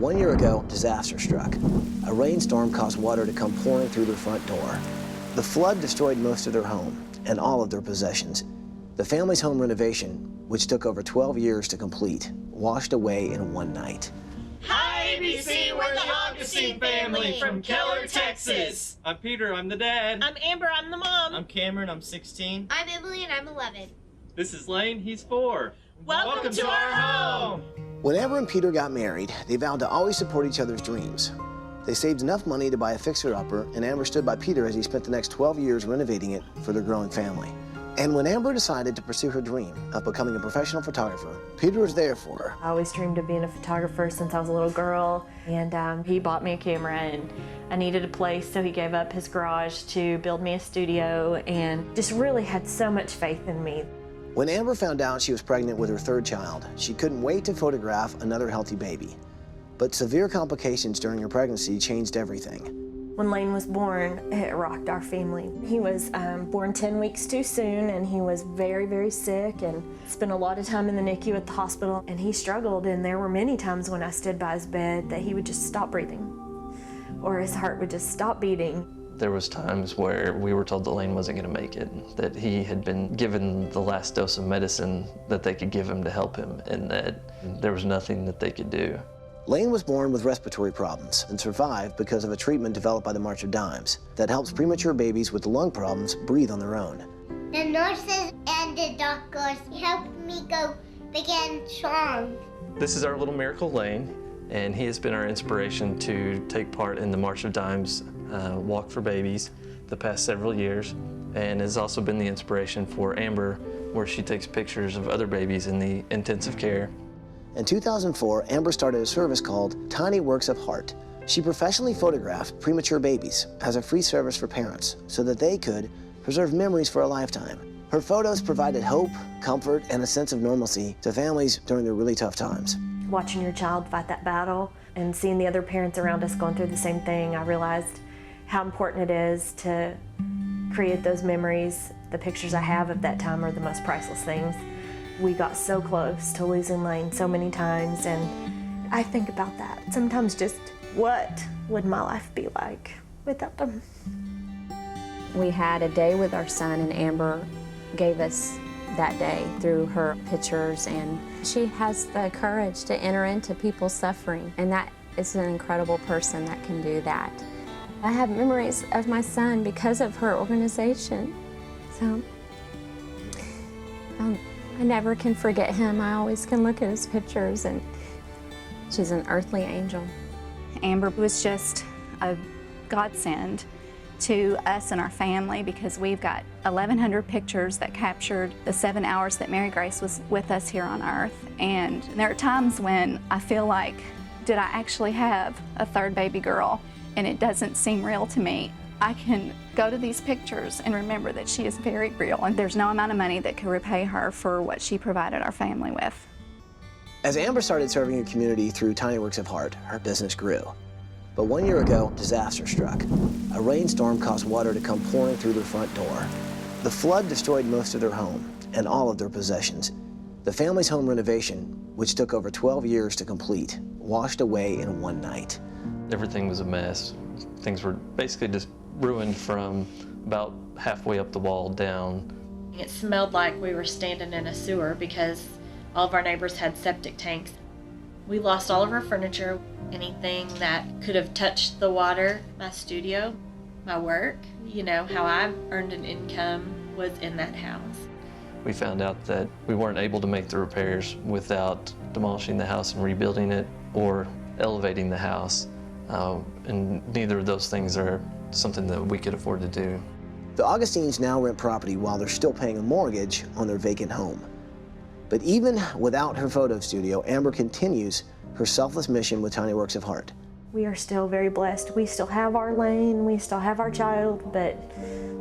1 year ago, disaster struck. A rainstorm caused water to come pouring through their front door. The flood destroyed most of their home and all of their possessions. The family's home renovation, which took over 12 years to complete, washed away in one night. Hi, ABC, we're the Augustine family from Keller, Texas. I'm Peter, I'm the dad. I'm Amber, I'm the mom. I'm Cameron, I'm 16. I'm Emily, and I'm 11. This is Lane, he's 4. Welcome to our home. When Amber and Peter got married, they vowed to always support each other's dreams. They saved enough money to buy a fixer-upper, and Amber stood by Peter as he spent the next 12 years renovating it for their growing family. And when Amber decided to pursue her dream of becoming a professional photographer, Peter was there for her. I always dreamed of being a photographer since I was a little girl, and he bought me a camera, and I needed a place, so he gave up his garage to build me a studio, and just really had so much faith in me. When Amber found out she was pregnant with her third child, she couldn't wait to photograph another healthy baby. But severe complications during her pregnancy changed everything. When Lane was born, it rocked our family. He was born 10 weeks too soon, and he was very, very sick and spent a lot of time in the NICU at the hospital, and he struggled, and there were many times when I stood by his bed that he would just stop breathing, or his heart would just stop beating. There was times where we were told that Lane wasn't going to make it, that he had been given the last dose of medicine that they could give him to help him, and that there was nothing that they could do. Lane was born with respiratory problems and survived because of a treatment developed by the March of Dimes that helps premature babies with lung problems breathe on their own. The nurses and the doctors helped me go big and strong. This is our little miracle Lane, and he has been our inspiration to take part in the March of Dimes Walk for Babies the past several years, and has also been the inspiration for Amber, where she takes pictures of other babies in the intensive care. In 2004, Amber started a service called Tiny Works of Heart. She professionally photographed premature babies as a free service for parents so that they could preserve memories for a lifetime. Her photos provided hope, comfort, and a sense of normalcy to families during their really tough times. Watching your child fight that battle and seeing the other parents around us going through the same thing, I realized how important it is to create those memories. The pictures I have of that time are the most priceless things. We got so close to losing Lane so many times, and I think about that. Sometimes just what would my life be like without them? We had a day with our son, and Amber gave us that day through her pictures, and she has the courage to enter into people's suffering, and that is an incredible person that can do that. I have memories of my son because of her organization, so I never can forget him. I always can look at his pictures, and she's an earthly angel. Amber was just a godsend to us and our family because we've got 1,100 pictures that captured the 7 hours that Mary Grace was with us here on earth. And there are times when I feel like, did I actually have a third baby girl? And it doesn't seem real to me. I can go to these pictures and remember that she is very real, and there's no amount of money that could repay her for what she provided our family with. As Amber started serving her community through Tiny Works of Heart, her business grew. But 1 year ago, disaster struck. A rainstorm caused water to come pouring through their front door. The flood destroyed most of their home and all of their possessions. The family's home renovation, which took over 12 years to complete, washed away in one night. Everything was a mess. Things were basically just ruined from about halfway up the wall down. It smelled like we were standing in a sewer because all of our neighbors had septic tanks. We lost all of our furniture, anything that could have touched the water. My studio, my work, you know, how I earned an income was in that house. We found out that we weren't able to make the repairs without demolishing the house and rebuilding it or elevating the house. And neither of those things are something that we could afford to do. The Augustines now rent property while they're still paying a mortgage on their vacant home. But even without her photo studio, Amber continues her selfless mission with Tiny Works of Heart. We are still very blessed. We still have our Lane, we still have our child, but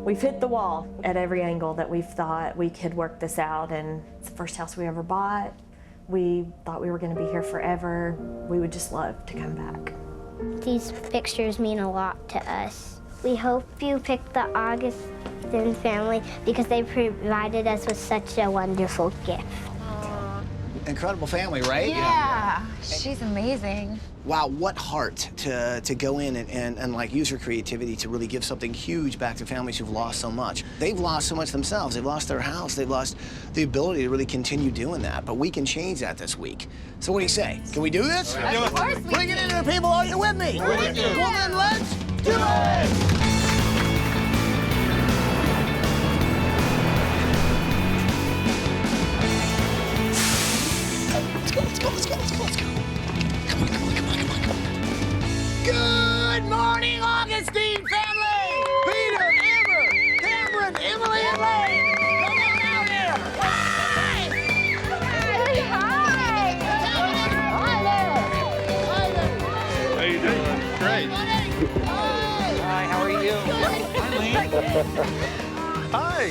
we've hit the wall at every angle that we've thought we could work this out, and it's the first house we ever bought. We thought we were going to be here forever. We would just love to come back. These pictures mean a lot to us. We hope you pick the Augustine family because they provided us with such a wonderful gift. Incredible family, right? Yeah. Yeah, she's amazing. Wow, what heart to go in and like use her creativity to really give something huge back to families who've lost so much. They've lost so much themselves. They've lost their house. They've lost the ability to really continue doing that. But we can change that this week. So what do you say? Can we do this? Of course we Bring it into the people. Are you with me? We're with you. Well then, let's do it! Let's go. Come on. Good morning, Augustine family! Peter, Amber, Cameron, Emily, and Lane! Come on out here! Hi! How you doing? Great. Hi, how are you? Hi.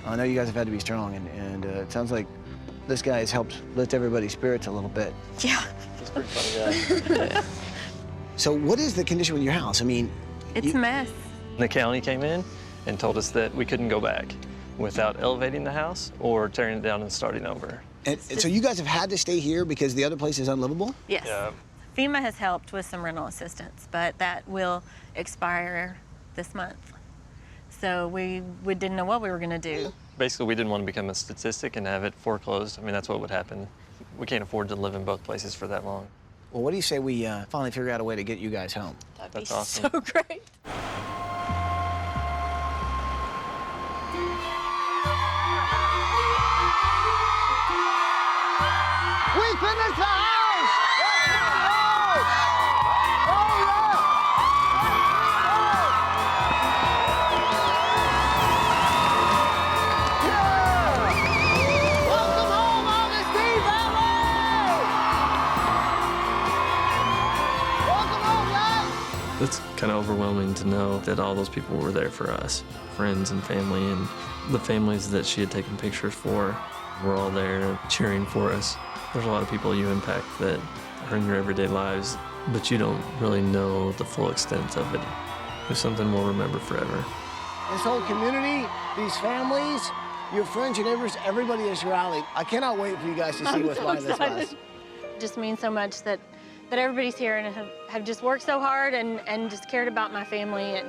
I know you guys have had to be strong, and it sounds like this guy has helped lift everybody's spirits a little bit. Yeah. He's a pretty funny guy. So what is the condition with your house? I mean, It's a mess. The county came in and told us that we couldn't go back without elevating the house or tearing it down and starting over. and so you guys have had to stay here because the other place is unlivable? Yes. Yeah. FEMA has helped with some rental assistance, but that will expire this month. So we didn't know what we were going to do. Basically, we didn't want to become a statistic and have it foreclosed. I mean, that's what would happen. We can't afford to live in both places for that long. Well, what do you say we finally figure out a way to get you guys home? That'd That's be awesome. so great. We finished the house! Welcome home, Augustine family! Welcome home, guys! It's kind of overwhelming to know that all those people were there for us, friends and family, and the families that she had taken pictures for were all there cheering for us. There's a lot of people you impact that are in your everyday lives, but you don't really know the full extent of it. It's something we'll remember forever. This whole community, these families, your friends, your neighbors, everybody has rallied. I cannot wait for you guys to see what's behind this bus. It just means so much that everybody's here and have just worked so hard and just cared about my family,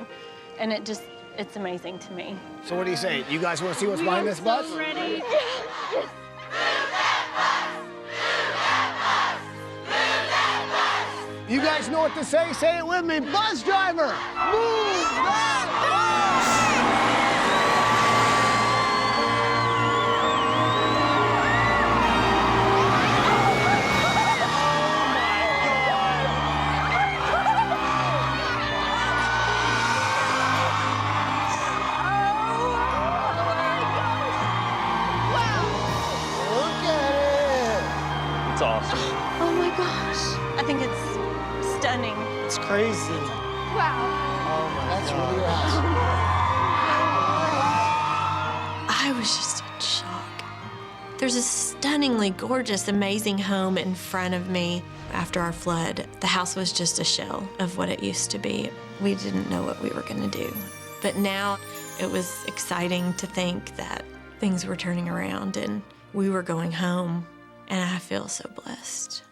and it's amazing to me. So what do you say? You guys want to see what's behind this bus? So ready. You guys know what to say? Say it with me. Bus driver, move that bus! Look at it! It's awesome. Oh my gosh. I think it's stunning. It's crazy. That's really awesome. I was just in shock. There's a stunningly gorgeous, amazing home in front of me. After our flood, the house was just a shell of what it used to be. We didn't know what we were going to do. But now it was exciting to think that things were turning around and we were going home, and I feel so blessed.